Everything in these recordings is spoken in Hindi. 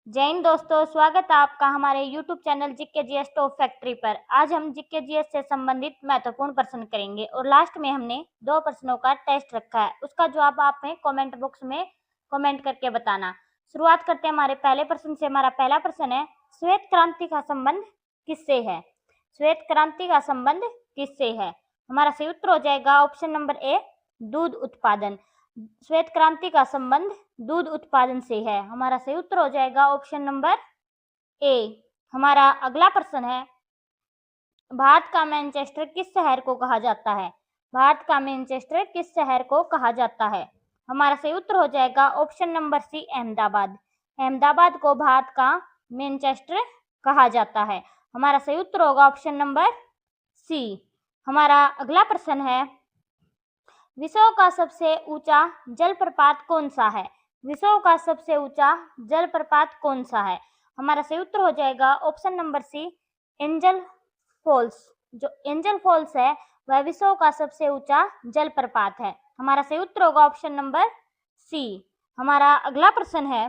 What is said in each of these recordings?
जय हिंद दोस्तों, स्वागत है आपका हमारे YouTube channel GK GS top factory पर। आज हम जीके जीएस से संबंधित महत्वपूर्ण प्रश्न करेंगे और लास्ट में हमने 2 प्रश्नों का टेस्ट रखा है। उसका जवाब आप हमें कमेंट बॉक्स में कमेंट करके बताना। शुरुआत करते हैं हमारे पहले प्रश्न से। हमारा पहला प्रश्न है, श्वेत क्रांति का संबंध किससे है? श्वेत क्रांति का संबंध किससे है? हमारा सही उत्तर हो जाएगा ऑप्शन नंबर ए, दूध उत्पादन। श्वेत क्रांति का संबंध दूध उत्पादन से है। हमारा सही उत्तर हो जाएगा ऑप्शन नंबर ए। हमारा अगला प्रश्न है, भारत का मैनचेस्टर किस शहर को कहा जाता है? भारत का मैनचेस्टर किस शहर को कहा जाता है? हमारा सही उत्तर हो जाएगा option number C, Ahmedabad. Ahmedabad को भारत का मैनचेस्टर कहा जाता है। हमारा सही उत्तर होगा ऑप्शन नंबर सी। हमारा अगला प्रश्न है, विश्व का सबसे ऊंचा जलप्रपात कौन सा है? विश्व का सबसे ऊंचा जलप्रपात कौन सा है? हमारा सही उत्तर हो जाएगा option number C, Angel Falls. जो एंजल फॉल्स है वह विश्व का सबसे ऊंचा जलप्रपात है। हमारा सही उत्तर होगा ऑप्शन नंबर सी। हमारा अगला प्रश्न है,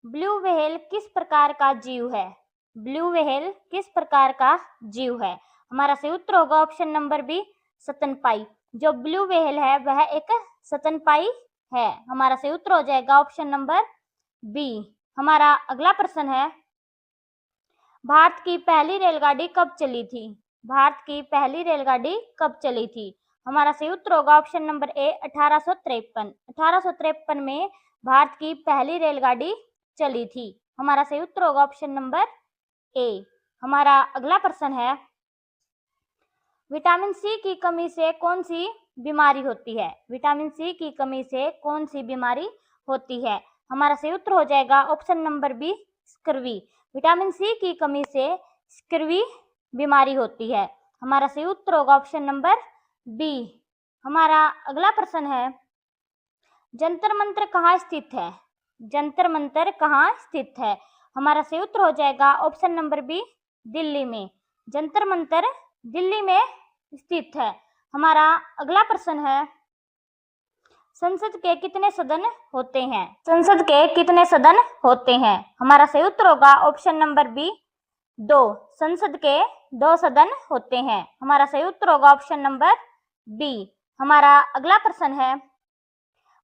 ब्लू व्हेल किस प्रकार का जीव है? ब्लू व्हेल किस प्रकार का जीव है? हमारा सही उत्तर होगा ऑप्शन नंबर बी, स्तनपायी। जो ब्लू व्हेल है वह एक स्तनपायी है। हमारा सही उत्तर हो जाएगा ऑप्शन नंबर बी। हमारा अगला प्रश्न है, भारत की पहली रेलगाड़ी कब चली थी? भारत की पहली रेलगाड़ी कब चली थी? हमारा सही उत्तर होगा ऑप्शन नंबर ए, 1853। 1853 में भारत की पहली रेलगाड़ी चली थी। हमारा सही उत्तर होगा ऑप्शन नंबर ए। हमारा अगला प्रश्न है, विटामिन सी की कमी से कौन सी बीमारी होती है? विटामिन सी की कमी से कौन सी बीमारी होती है? हमारा सही उत्तर हो जाएगा option number B, scurvy. Vitamin C की कमी से स्कर्वी बीमारी होती है। हमारा सही उत्तर होगा ऑप्शन नंबर बी। हमारा अगला प्रश्न है, जंतर मंतर कहाँ स्थित है? जंतर मंतर कहाँ स्थित है? हमारा सही उत्तर हो जाएगा ऑप्शन नंबर बी, दिल्ली में। जंतर मंतर दिल्ली में स्थित है। हमारा अगला प्रश्न है, संसद के कितने सदन होते हैं? संसद के कितने सदन होते हैं? हमारा सही उत्तर होगा ऑप्शन नंबर बी, 2। संसद के 2 सदन होते हैं। हमारा सही उत्तर होगा ऑप्शन नंबर बी। हमारा अगला प्रश्न है,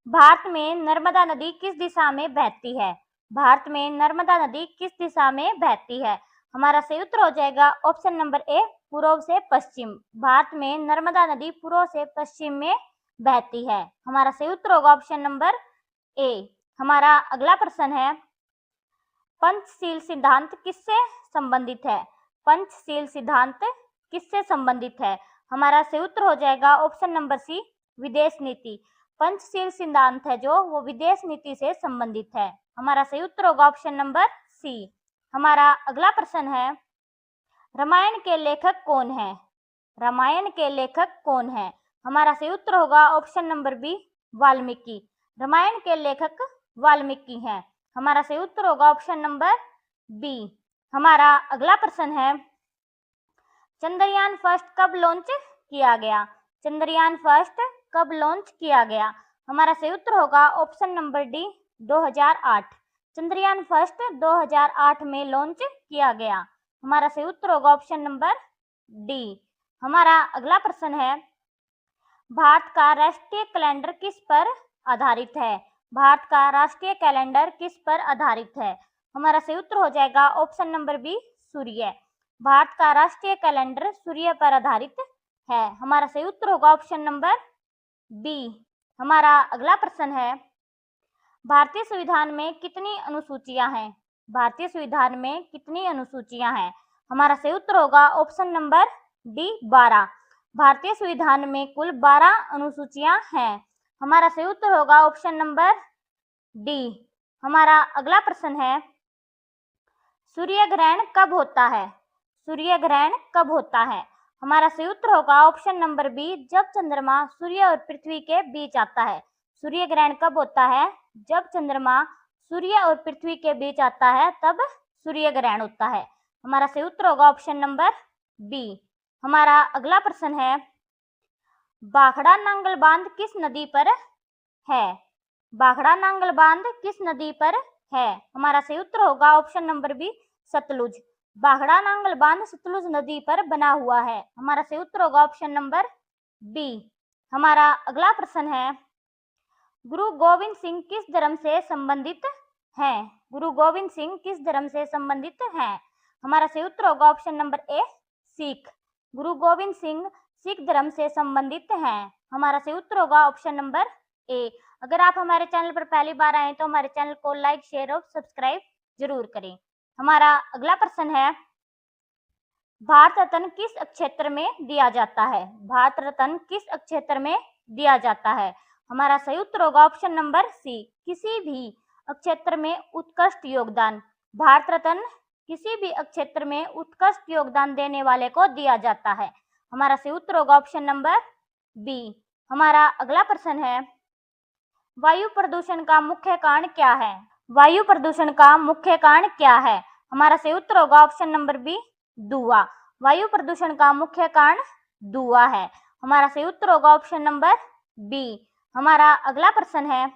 भारत में नर्मदा नदी किस दिशा में बहती है? भारत में नर्मदा नदी किस दिशा में बहती है? हमारा सही उत्तर हो जाएगा ऑप्शन नंबर ए, पूर्व से पश्चिम। भारत में नर्मदा नदी पूर्व से पश्चिम में बहती है। हमारा सही उत्तर होगा ऑप्शन नंबर ए। हमारा अगला प्रश्न है, पंचशील सिद्धांत किससे संबंधित है? पंचशील सिद्धांत किससे संबंधित है? हमारा सही उत्तर हो जाएगा ऑप्शन नंबर सी, विदेश नीति। पंचशील सिद्धांत है जो वो विदेश नीति से संबंधित है। हमारा सही उत्तर होगा ऑप्शन नंबर सी। हमारा अगला प्रश्न है, रामायण के लेखक कौन है? रामायण के लेखक कौन है? हमारा सही उत्तर होगा option number B, Valmiki. Ramayana के लेखक वाल्मीकि हैं। हमारा सही उत्तर होगा ऑप्शन नंबर बी। हमारा अगला प्रश्न है, चंद्रयान फर्स्ट कब लॉन्च किया गया? चंद्रयान फर्स्ट कब लॉन्च किया गया? हमारा सही उत्तर होगा option number D, 2008। Chandrayaan first 2008 में लॉन्च किया गया। हमारा सही उत्तर होगा ऑप्शन नंबर डी। हमारा अगला प्रश्न है, भारत का राष्ट्रीय कैलेंडर किस पर आधारित है? भारत का राष्ट्रीय कैलेंडर किस पर आधारित है? हमारा सही उत्तर हो जाएगा ऑप्शन नंबर बी, सूर्य। भारत का राष्ट्रीय कैलेंडर सूर्य पर आधारित है। हमारा सही उत्तर होगा ऑप्शन नंबर बी। हमारा अगला प्रश्न है, भारतीय संविधान में कितनी अनुसूचियां हैं? भारतीय संविधान में कितनी अनुसूचियां हैं? हमारा सही उत्तर होगा ऑप्शन नंबर डी, 12। भारतीय संविधान में कुल 12 अनुसूचियां हैं। हमारा सही उत्तर होगा ऑप्शन नंबर डी। हमारा अगला प्रश्न है, सूर्य ग्रहण कब होता है? सूर्य ग्रहण कब होता है? हमारा सही उत्तर होगा ऑप्शन नंबर बी, जब चंद्रमा सूर्य और पृथ्वी के बीच आता है। सूर्य ग्रहण कब होता है? जब चंद्रमा सूर्य और पृथ्वी के बीच आता है तब सूर्य ग्रहण होता है। हमारा सही उत्तर होगा ऑप्शन नंबर बी। हमारा अगला प्रश्न है, भाखड़ा नांगल बांध किस नदी पर है? भाखड़ा नांगल बांध किस नदी पर है? हमारा सही उत्तर होगा option number B, Sutlej. Bhakra Nangal बांध सतलुज नदी पर बना हुआ है। हमारा सही उत्तर होगा ऑप्शन नंबर बी। हमारा अगला प्रश्न है, गुरु गोविंद सिंह किस धर्म से संबंधित हैं? गुरु गोविंद सिंह किस धर्म से संबंधित हैं? हमारा सही उत्तर होगा ऑप्शन नंबर ए, सिख। गुरु गोविंद सिंह सिख धर्म से संबंधित हैं। हमारा सही उत्तर होगा ऑप्शन नंबर ए। अगर आप हमारे चैनल पर पहली बार आए तो हमारे चैनल को लाइक, शेयर और सब्सक्राइब जरूर करें। हमारा अगला प्रश्न है, भारत रत्न किस क्षेत्र में दिया जाता है? भारत रत्न किस क्षेत्र में दिया जाता है? हमारा सही उत्तर होगा ऑप्शन नंबर सी, किसी भी क्षेत्र में उत्कृष्ट योगदान। भारत रत्न किसी भी क्षेत्र में उत्कृष्ट योगदान देने वाले को दिया जाता है। हमारा सही उत्तर होगा ऑप्शन नंबर बी। हमारा अगला प्रश्न है, वायु प्रदूषण का मुख्य कारण क्या है? वायु प्रदूषण का मुख्य कारण क्या है? हमारा सही उत्तर होगा ऑप्शन नंबर बी, धुआं। वायु प्रदूषण का मुख्य कारण धुआं है। हमारा सही उत्तर होगा ऑप्शन नंबर बी। हमारा अगला प्रश्न है,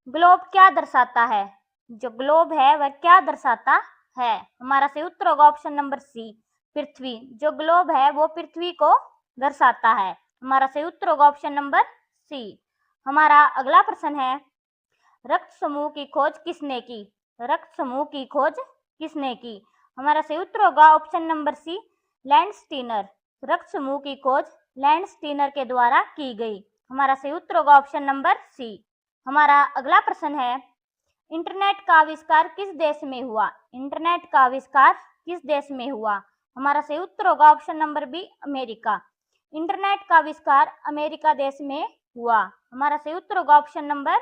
ग्लोब क्या दर्शाता है? जो ग्लोब है वह क्या दर्शाता है? हमारा सही उत्तर होगा ऑप्शन नंबर सी, पृथ्वी। जो ग्लोब है वो पृथ्वी को दर्शाता है। हमारा सही उत्तर होगा ऑप्शन नंबर सी। हमारा अगला प्रश्न है, रक्त समूह की खोज किसने की? रक्त समूह की खोज किसने की? हमारा सही उत्तर होगा ऑप्शन नंबर सी, लैंडस्टीनर। रक्त समूह की खोज लैंडस्टीनर के द्वारा की गई। हमारा सही उत्तर होगा ऑप्शन नंबर सी। हमारा अगला प्रश्न है, इंटरनेट का आविष्कार किस देश में हुआ? इंटरनेट का आविष्कार किस देश में हुआ? हमारा सही उत्तर होगा option number B, America. Internet का आविष्कार अमेरिका देश में हुआ। हमारा सही उत्तर होगा ऑप्शन नंबर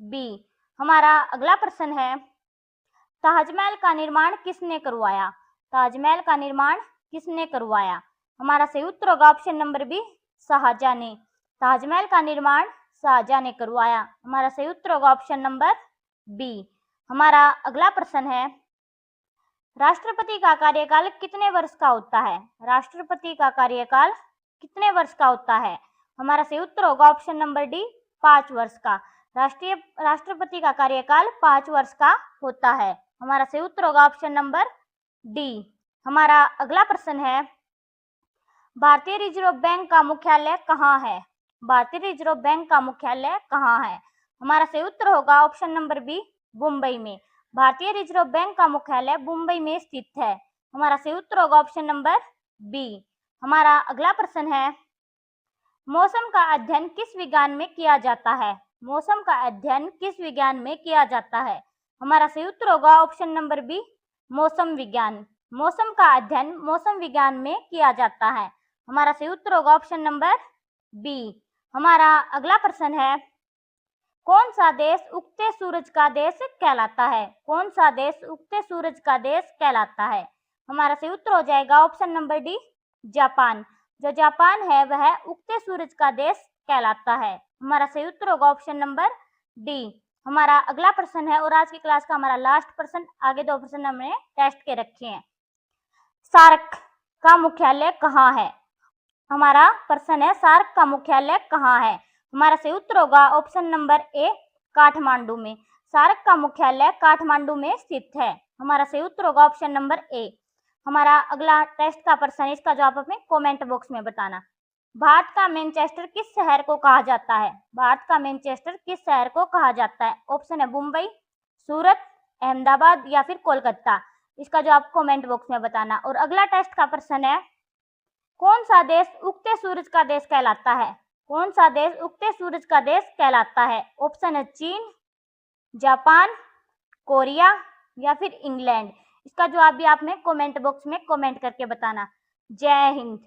बी। हमारा अगला प्रश्न है, ताजमहल का निर्माण किसने करवाया? ताजमहल का निर्माण किसने करवाया? हमारा सही उत्तर होगा ऑप्शन नंबर बी, शाहजहां ने। ताजमहल का निर्माण शाहजहां ने करवाया। हमारा सही उत्तर होगा ऑप्शन नंबर बी। हमारा अगला प्रश्न है, राष्ट्रपति का कार्यकाल कितने वर्ष का होता है? राष्ट्रपति का कार्यकाल कितने वर्ष का होता है? हमारा सही उत्तर होगा ऑप्शन नंबर डी, 5 वर्ष का। राष्ट्रपति का कार्यकाल 5 वर्ष का होता है। हमारा सही उत्तर होगा ऑप्शन नंबर डी। हमारा अगला प्रश्न है, भारतीय रिजर्व बैंक का मुख्यालय कहाँ है? भारतीय रिजर्व बैंक का मुख्यालय कहाँ है? हमारा सही उत्तर होगा ऑप्शन नंबर बी, मुंबई में। भारतीय रिजर्व बैंक का मुख्यालय मुंबई में स्थित है। हमारा सही उत्तर होगा ऑप्शन नंबर बी। हमारा अगला प्रश्न है, मौसम का अध्ययन किस विज्ञान में किया जाता है? मौसम का अध्ययन किस विज्ञान में किया जाता है? हमारा सही उत्तर होगा ऑप्शन नंबर बी, मौसम विज्ञान। मौसम का अध्ययन मौसम विज्ञान में किया जाता है। हमारा सही उत्तर होगा ऑप्शन नंबर बी। हमारा अगला प्रश्न है, कौन सा देश उगते सूरज का देश कहलाता है? कौन सा देश उगते सूरज का देश कहलाता है? हमारा सही उत्तर हो जाएगा ऑप्शन नंबर डी, जापान। जो जापान है वह उगते सूरज का देश कहलाता है। हमारा सही उत्तर होगा ऑप्शन नंबर डी। हमारा अगला प्रश्न है, और आज की क्लास का हमारा लास्ट प्रश्न, आगे 2 प्रश्न हमने टेस्ट के रखे हैं। सार्क का मुख्यालय कहाँ है? हमारा प्रश्न है, सार्क का मुख्यालय कहाँ है? हमारा सही उत्तर होगा ऑप्शन नंबर ए, काठमांडू में। सार्क का मुख्यालय काठमांडू में स्थित है। हमारा सही उत्तर होगा ऑप्शन नंबर ए। हमारा अगला टेस्ट का प्रश्न है, इसका जवाब हमें कमेंट बॉक्स में बताना। भारत का मैनचेस्टर किस शहर को कहा जाता है? भारत का मैनचेस्टर किस शहर को कहा जाता है? ऑप्शन है मुंबई, सूरत, अहमदाबाद या फिर कोलकाता। इसका जवाब कमेंट बॉक्स में बताना। और अगला टेस्ट का प्रश्न है, कौन सा देश उगते सूरज का देश कहलाता है? कौन सा देश उगते सूरज का देश कहलाता है? ऑप्शन है चीन, जापान, कोरिया या फिर इंग्लैंड। इसका जवाब भी आपने कमेंट बॉक्स में कमेंट करके बताना। जय हिंद।